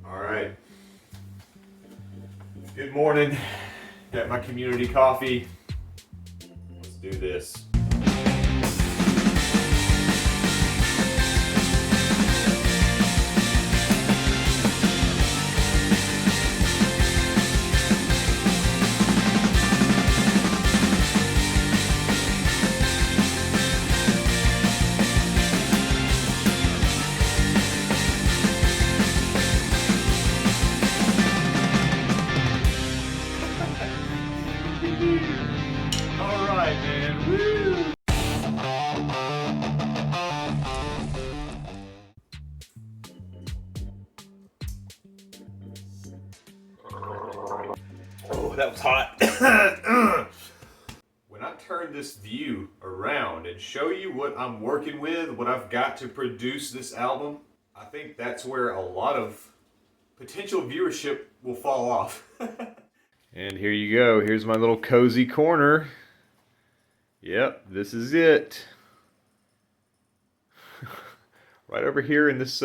All right. Good morning. Got my community coffee. Let's do this. All right, man. Woo! Oh, that was hot. When I turn this view around and show you what I'm working with, what I've got to produce this album, I think that's where a lot of potential viewership will fall off. And here you go. Here's my little cozy corner. Yep, this is it. Right over here in this,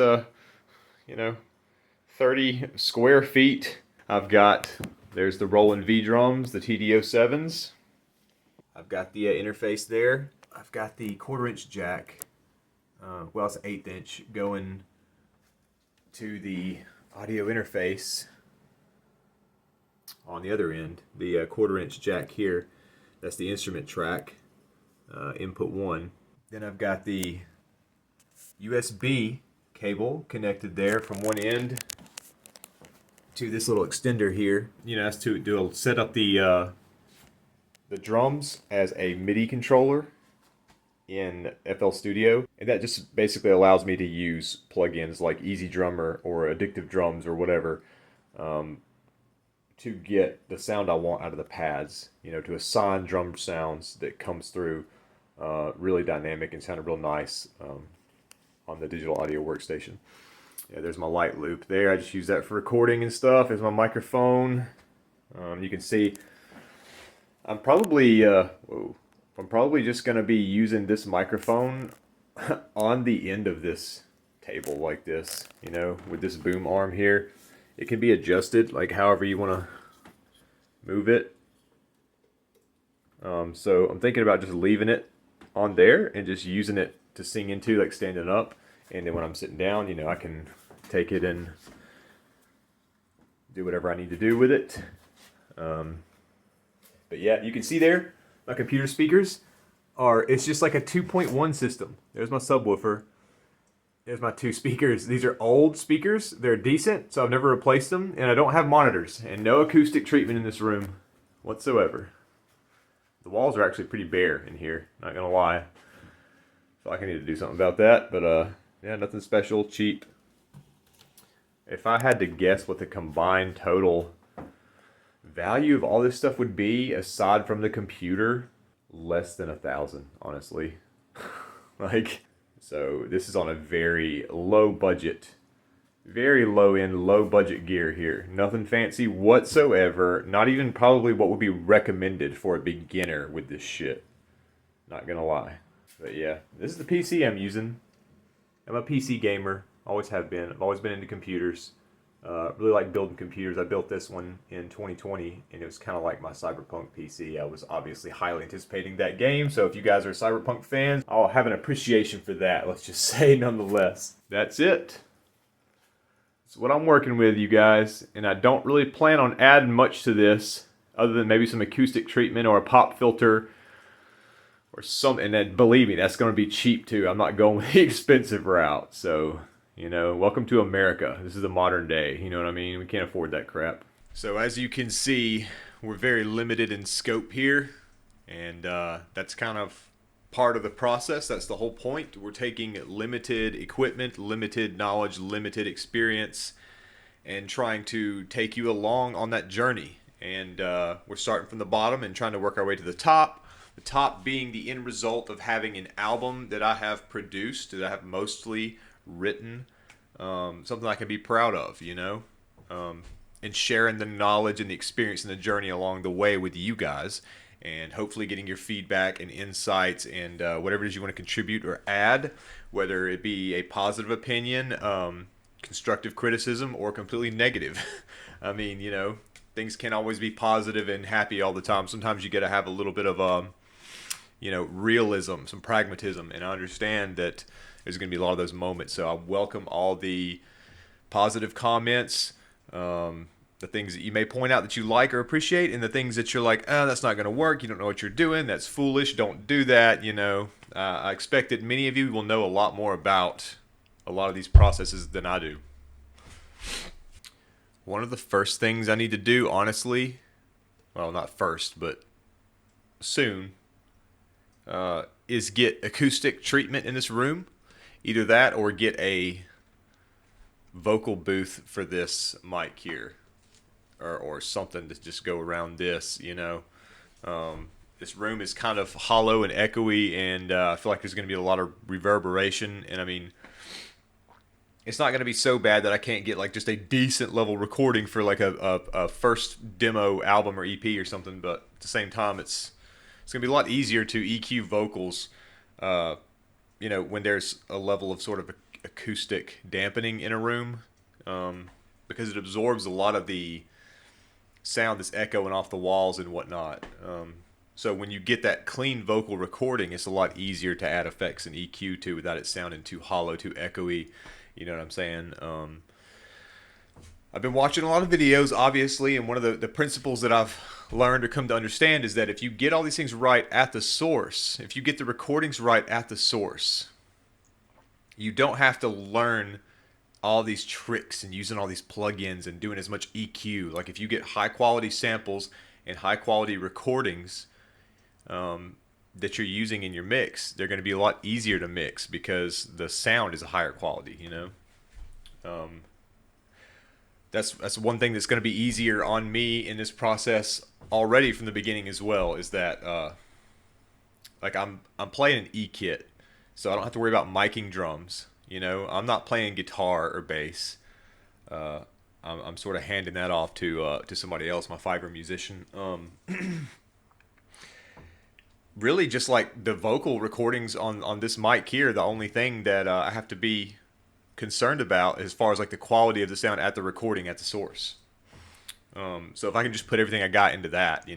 30 square feet. I've got, there's the Roland V-Drums, the TD-07s. I've got the interface there. I've got the 1/4-inch jack. Well, it's an 1/8 inch going to the audio interface on the other end. The 1/4-inch jack here. That's the instrument track, input 1. Then I've got the USB cable connected there from one end to this little extender here. You know, that's to set up the drums as a MIDI controller in FL Studio, and that just basically allows me to use plugins like Easy Drummer or Addictive Drums or whatever to get the sound I want out of the pads. You know, to assign drum sounds that comes through really dynamic and sounded real nice on the Digital Audio Workstation. Yeah, there's my light loop there. I just use that for recording and stuff. There's my microphone. You can see I'm probably just gonna be using this microphone on the end of this table like this, you know, with this boom arm here. It can be adjusted like however you want to move it. So I'm thinking about just leaving it on there and just using it to sing into, like standing up. And then when I'm sitting down, you know, I can take it and do whatever I need to do with it. But yeah, you can see there, my computer speakers it's just like a 2.1 system. There's my subwoofer. There's my 2 speakers. These are old speakers. They're decent, so I've never replaced them. And I don't have monitors and no acoustic treatment in this room whatsoever. The walls are actually pretty bare in here, not gonna lie. I feel like I need to do something about that, but yeah, nothing special, cheap. If I had to guess what the combined total value of all this stuff would be, aside from the computer, less than $1,000, honestly. Like, so this is on a very low budget, very low end, low budget gear here. Nothing fancy whatsoever. Not even probably what would be recommended for a beginner with this shit. Not gonna lie. But yeah, this is the PC I'm using. I'm a PC gamer. Always have been. I've always been into computers. Really like building computers. I built this one in 2020, and it was kind of like my Cyberpunk PC. I was obviously highly anticipating that game, so if you guys are Cyberpunk fans, I'll have an appreciation for that, let's just say, nonetheless. That's it. That's what I'm working with, you guys, and I don't really plan on adding much to this, other than maybe some acoustic treatment or a pop filter or something. And then, believe me, that's going to be cheap too. I'm not going with the expensive route, so... You know, welcome to America. This is the modern day, you know what I mean? We can't afford that crap. So as you can see, we're very limited in scope here, and that's kind of part of the process. That's the whole point. We're taking limited equipment, limited knowledge, limited experience, and trying to take you along on that journey. And we're starting from the bottom and trying to work our way to the top. The top being the end result of having an album that I have produced, that I have mostly written, something I can be proud of, you know, and sharing the knowledge and the experience and the journey along the way with you guys, and hopefully getting your feedback and insights and whatever it is you want to contribute or add, whether it be a positive opinion, constructive criticism or completely negative. I mean, things can't always be positive and happy all the time. Sometimes you got to have a little bit of realism, some pragmatism, and I understand that there's going to be a lot of those moments. So I welcome all the positive comments, the things that you may point out that you like or appreciate, and the things that you're like, oh, that's not going to work. You don't know what you're doing. That's foolish. Don't do that. I expect that many of you will know a lot more about a lot of these processes than I do. One of the first things I need to do, honestly, well, not first, but soon, is get acoustic treatment in this room. Either that or get a vocal booth for this mic here, or something to just go around this. This room is kind of hollow and echoey, and I feel like there's going to be a lot of reverberation. And I mean, it's not going to be so bad that I can't get like just a decent level recording for like a first demo album or EP or something. But at the same time, it's going to be a lot easier to EQ vocals, when there's a level of sort of acoustic dampening in a room, because it absorbs a lot of the sound that's echoing off the walls and whatnot. So when you get that clean vocal recording, it's a lot easier to add effects and EQ to without it sounding too hollow, too echoey. You know what I'm saying? I've been watching a lot of videos, obviously, and one of the principles that I've learned or come to understand is that if you get all these things right at the source, if you get the recordings right at the source, you don't have to learn all these tricks and using all these plugins and doing as much EQ. Like if you get high quality samples and high quality recordings that you're using in your mix, they're going to be a lot easier to mix because the sound is a higher quality, That's one thing that's going to be easier on me in this process already from the beginning as well, is that like I'm playing an E-kit, so I don't have to worry about miking drums. I'm not playing guitar or bass. I'm sort of handing that off to somebody else, my fiber musician. Really, just like the vocal recordings on this mic here, the only thing that I have to be concerned about as far as like the quality of the sound at the recording at the source. So if I can just put everything I got into that,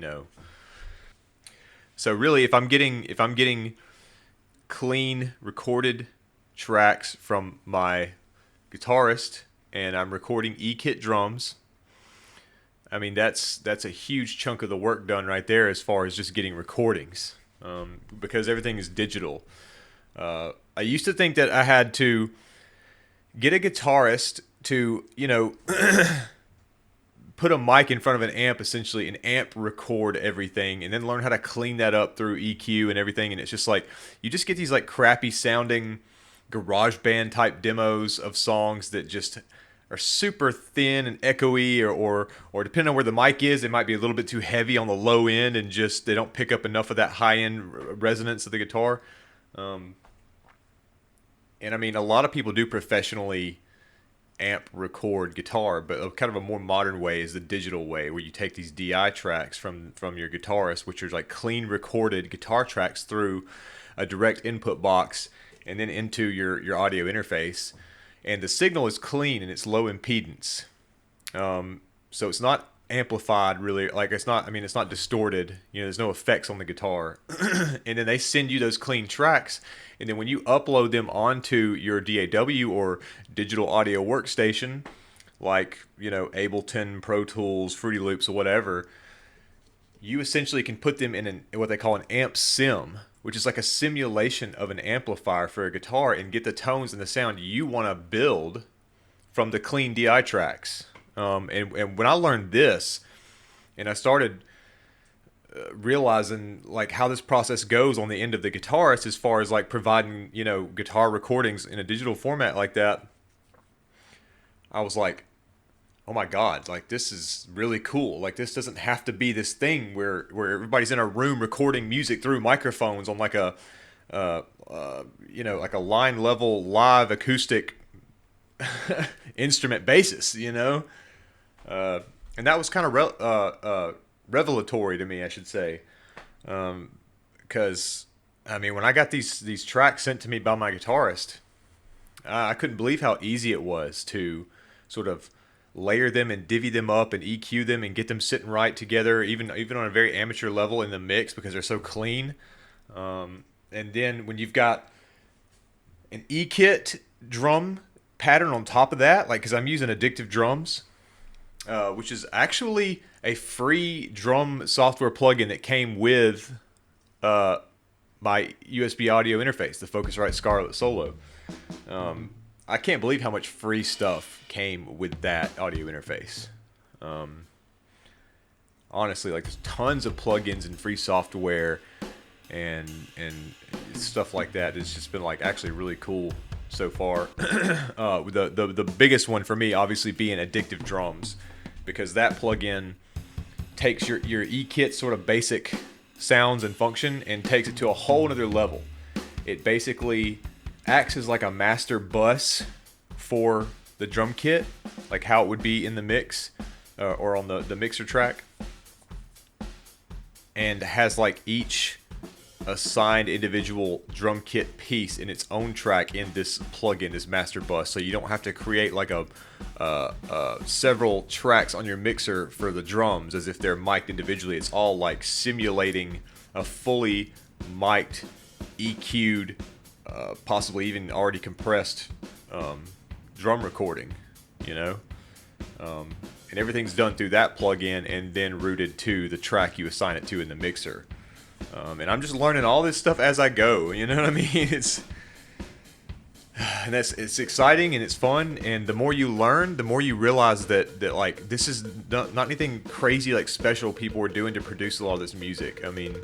So really, if I'm getting clean recorded tracks from my guitarist and I'm recording E-kit drums, I mean that's a huge chunk of the work done right there as far as just getting recordings, because everything is digital. I used to think that I had to get a guitarist to put a mic in front of an amp, essentially an amp record everything, and then learn how to clean that up through EQ and everything. And it's just like you just get these like crappy sounding garage band type demos of songs that just are super thin and echoey, or depending on where the mic is, they might be a little bit too heavy on the low end and just they don't pick up enough of that high end resonance of the guitar. And I mean, a lot of people do professionally amp record guitar, but kind of a more modern way is the digital way, where you take these DI tracks from your guitarist, which are like clean recorded guitar tracks, through a direct input box and then into your audio interface, and the signal is clean and it's low impedance. So it's not amplified really, like it's not distorted, there's no effects on the guitar. And then they send you those clean tracks, and then when you upload them onto your DAW or Digital Audio Workstation, like Ableton, Pro Tools, Fruity Loops, or whatever, you essentially can put them in what they call an amp sim, which is like a simulation of an amplifier for a guitar, and get the tones and the sound you want to build from the clean DI tracks. And when I learned this, and I started realizing like how this process goes on the end of the guitarist, as far as like providing guitar recordings in a digital format like that, I was like, oh my god, like this is really cool. Like this doesn't have to be this thing where everybody's in a room recording music through microphones on like a like a line level live acoustic instrument basis, and that was kind of revelatory to me, I should say, because I mean, when I got these tracks sent to me by my guitarist, I couldn't believe how easy it was to sort of layer them and divvy them up and EQ them and get them sitting right together, even on a very amateur level in the mix because they're so clean. And then when you've got an E-kit drum pattern on top of that, like because I'm using Addictive Drums, which is actually a free drum software plugin that came with my USB audio interface, the Focusrite Scarlett Solo. I can't believe how much free stuff came with that audio interface. Honestly, like there's tons of plugins and free software and stuff like that. It's just been like actually really cool so far. The biggest one for me obviously being Addictive Drums, because that plugin takes your E-kit sort of basic sounds and function and takes it to a whole nother level. It basically acts as like a master bus for the drum kit, like how it would be in the mix or on the mixer track, and has like each assigned individual drum kit piece in its own track in this plugin, this master bus, so you don't have to create like a several tracks on your mixer for the drums as if they're mic'd individually. It's all like simulating a fully mic'd, EQ'd, possibly even already compressed drum recording, you know? And everything's done through that plugin and then routed to the track you assign it to in the mixer. And I'm just learning all this stuff as I go, you know what I mean? It's exciting and it's fun, and the more you learn, the more you realize that like this is not anything crazy like special people were doing to produce a lot of this music. I mean,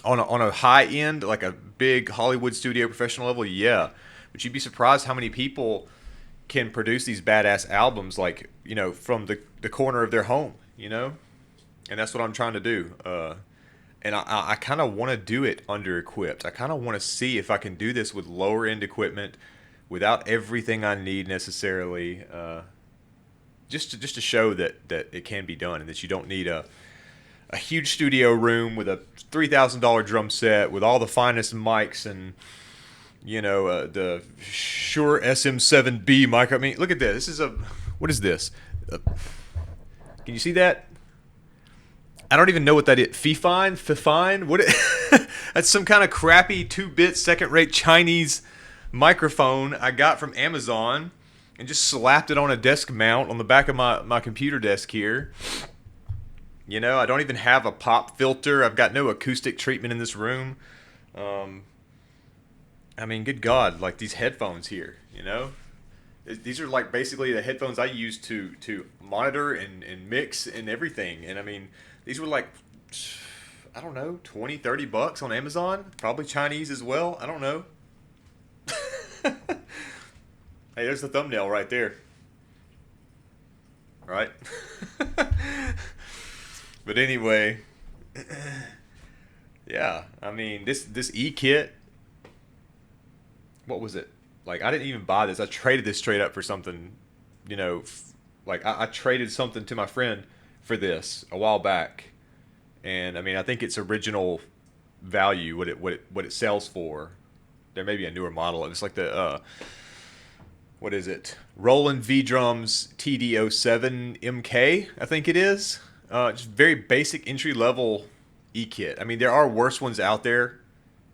on a high end, like a big Hollywood studio professional level, yeah, but you'd be surprised how many people can produce these badass albums, like, you know, from the corner of their home, you know? And that's what I'm trying to do. And I kind of want to do it under equipped. I kind of want to see if I can do this with lower end equipment without everything I need necessarily, just to show that it can be done and that you don't need a huge studio room with a $3,000 drum set with all the finest mics and, you know, the Shure SM7B mic. I mean, look at this. What is this? Can you see that? I don't even know what that is. Fifine? What? That's some kind of crappy 2-bit second-rate Chinese microphone I got from Amazon and just slapped it on a desk mount on the back of my computer desk here. You know, I don't even have a pop filter. I've got no acoustic treatment in this room. I mean, good God, like these headphones here, you know? These are like basically the headphones I use to monitor and mix and everything. And I mean, these were like, I don't know, $20-$30 on Amazon. Probably Chinese as well. I don't know. Hey, there's the thumbnail right there. Right? But anyway, yeah, I mean, this E-kit, what was it? Like, I didn't even buy this. I traded this straight up for something, you know, like I traded something to my friend for this a while back. And I mean, I think its original value, what it sells for, there may be a newer model. It's like the, what is it? Roland V-Drums TD-07 MK, I think it is. Just very basic entry level E-kit. I mean, there are worse ones out there,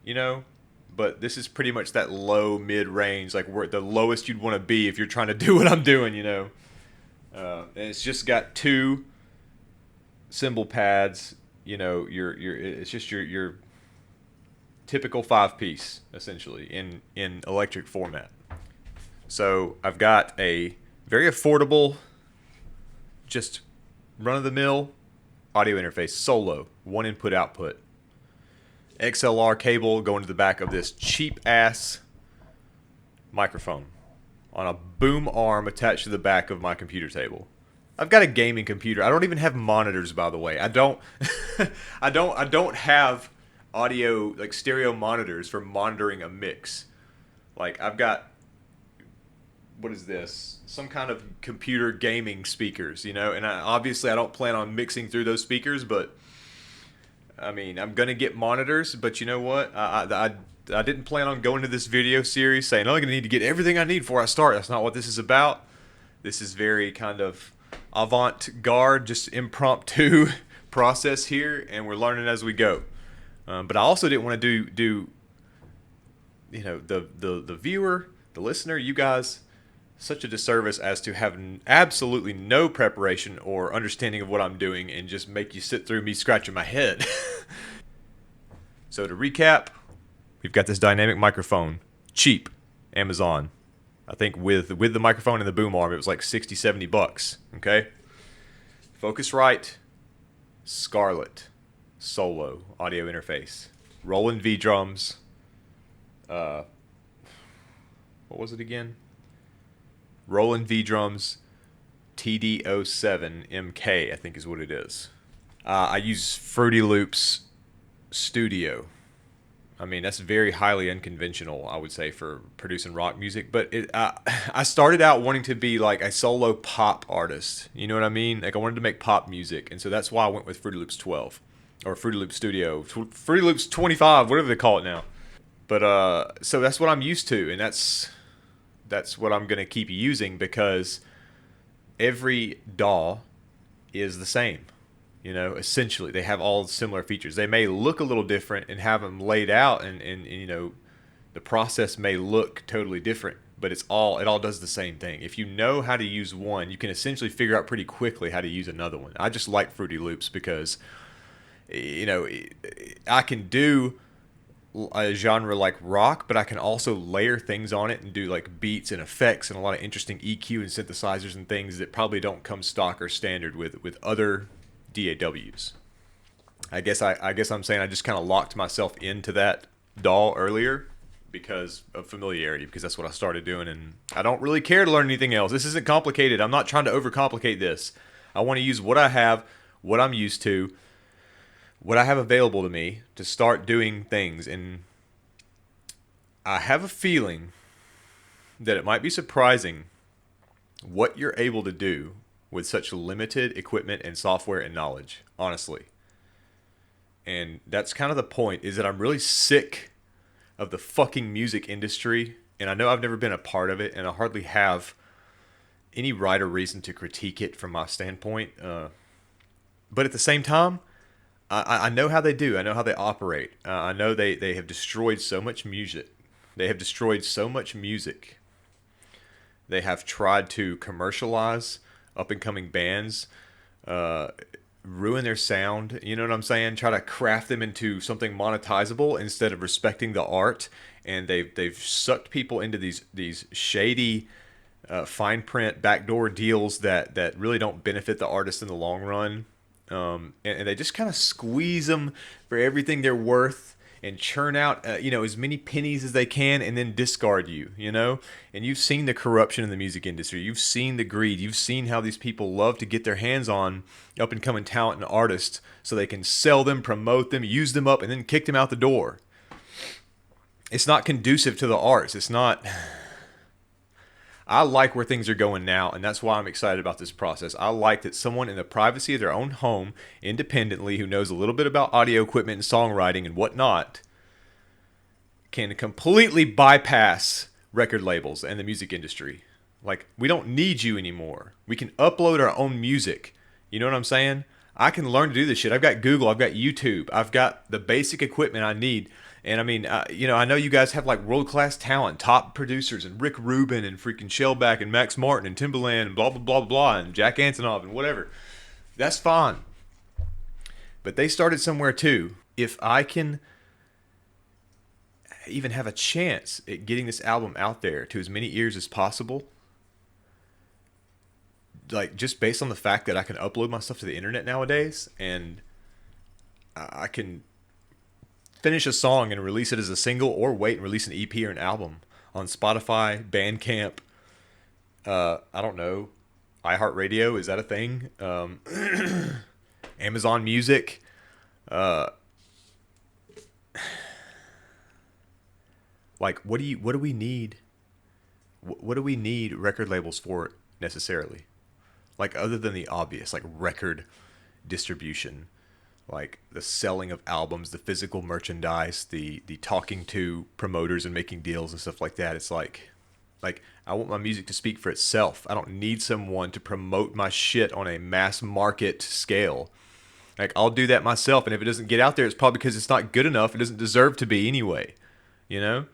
you know, but this is pretty much that low mid range, like where the lowest you'd want to be if you're trying to do what I'm doing, you know. And it's just got 2 cymbal pads, you know. It's just your typical 5-piece essentially in electric format. So I've got a very affordable, just run-of-the-mill audio interface, Solo, 1 input output. XLR cable going to the back of this cheap-ass microphone on a boom arm attached to the back of my computer table. I've got a gaming computer. I don't even have monitors, by the way. I don't I don't have audio, like stereo monitors for monitoring a mix. Like, I've got, what is this? Some kind of computer gaming speakers, you know? And obviously I don't plan on mixing through those speakers, but I mean, I'm gonna get monitors, but you know what? I didn't plan on going to this video series saying, "Oh, I'm gonna need to get everything I need before I start." That's not what this is about. This is very kind of avant-garde, just impromptu process here, and we're learning as we go. But I also didn't want to do you know, the viewer, the listener, you guys, such a disservice as to have absolutely no preparation or understanding of what I'm doing and just make you sit through me scratching my head. So to recap, we've got this dynamic microphone, cheap, Amazon. I think with the microphone and the boom arm, it was like 60, 70 bucks. Okay. Focusrite Scarlett Solo audio interface. Roland V-Drums. What was it again? Roland V-Drums TD-07 MK, I think is what it is. I use Fruity Loops Studio. I mean, that's very highly unconventional, I would say, for producing rock music. But I started out wanting to be like a solo pop artist. You know what I mean? Like I wanted to make pop music. And so that's why I went with Fruity Loops 12. Or Fruity Loops Studio. Fruity Loops 25, whatever they call it now. But so that's what I'm used to. And that's what I'm going to keep using because every DAW is the same. You know, essentially, they have all similar features. They may look a little different and have them laid out, and you know, the process may look totally different, but it all does the same thing. If you know how to use one, you can essentially figure out pretty quickly how to use another one. I just like Fruity Loops because, you know, I can do a genre like rock, but I can also layer things on it and do like beats and effects and a lot of interesting EQ and synthesizers and things that probably don't come stock or standard with other DAWs. I guess I'm saying I just kind of locked myself into that DAW earlier because of familiarity, because that's what I started doing, and I don't really care to learn anything else. This isn't complicated. I'm not trying to overcomplicate this. I want to use what I have, what I'm used to, what I have available to me to start doing things. And I have a feeling that it might be surprising what you're able to do with such limited equipment and software and knowledge, honestly. And that's kind of the point, is that I'm really sick of the fucking music industry. And I know I've never been a part of it, and I hardly have any right or reason to critique it from my standpoint. But at the same time, I know how they do. I know how they operate. I know they have destroyed so much music. They have destroyed so much music. They have tried to commercialize up-and-coming bands, ruin their sound, you know what I'm saying? Try to craft them into something monetizable instead of respecting the art. And they've sucked people into these shady fine print backdoor deals that really don't benefit the artist in the long run. And they just kind of squeeze them for everything they're worth and churn out, you know, as many pennies as they can and then discard you, you know? And you've seen the corruption in the music industry. You've seen the greed. You've seen how these people love to get their hands on up-and-coming talent and artists so they can sell them, promote them, use them up, and then kick them out the door. It's not conducive to the arts. It's not... I like where things are going now, and that's why I'm excited about this process. I like that someone in the privacy of their own home, independently, who knows a little bit about audio equipment and songwriting and whatnot, can completely bypass record labels and the music industry. Like, we don't need you anymore. We can upload our own music. You know what I'm saying? I can learn to do this shit. I've got Google. I've got YouTube. I've got the basic equipment I need. And I mean, you know, I know you guys have like world-class talent, top producers, and Rick Rubin, and freaking Shellback, and Max Martin, and Timbaland, and blah, blah, blah, blah, and Jack Antonoff, and whatever. That's fine. But they started somewhere too. If I can even have a chance at getting this album out there to as many ears as possible, like just based on the fact that I can upload my stuff to the internet nowadays, and I can finish a song and release it as a single, or wait and release an EP or an album on Spotify, Bandcamp, I don't know, iHeartRadio, is that a thing? Amazon Music. Like, what do we need? What do we need record labels for necessarily? Like, other than the obvious, like record distribution. like the selling of albums, the physical merchandise, the talking to promoters and making deals and stuff like that. It's like I want my music to speak for itself. I don't need someone to promote my shit on a mass market scale. Like I'll do that myself, and if it doesn't get out there, it's probably because it's not good enough. It doesn't deserve to be anyway, you know?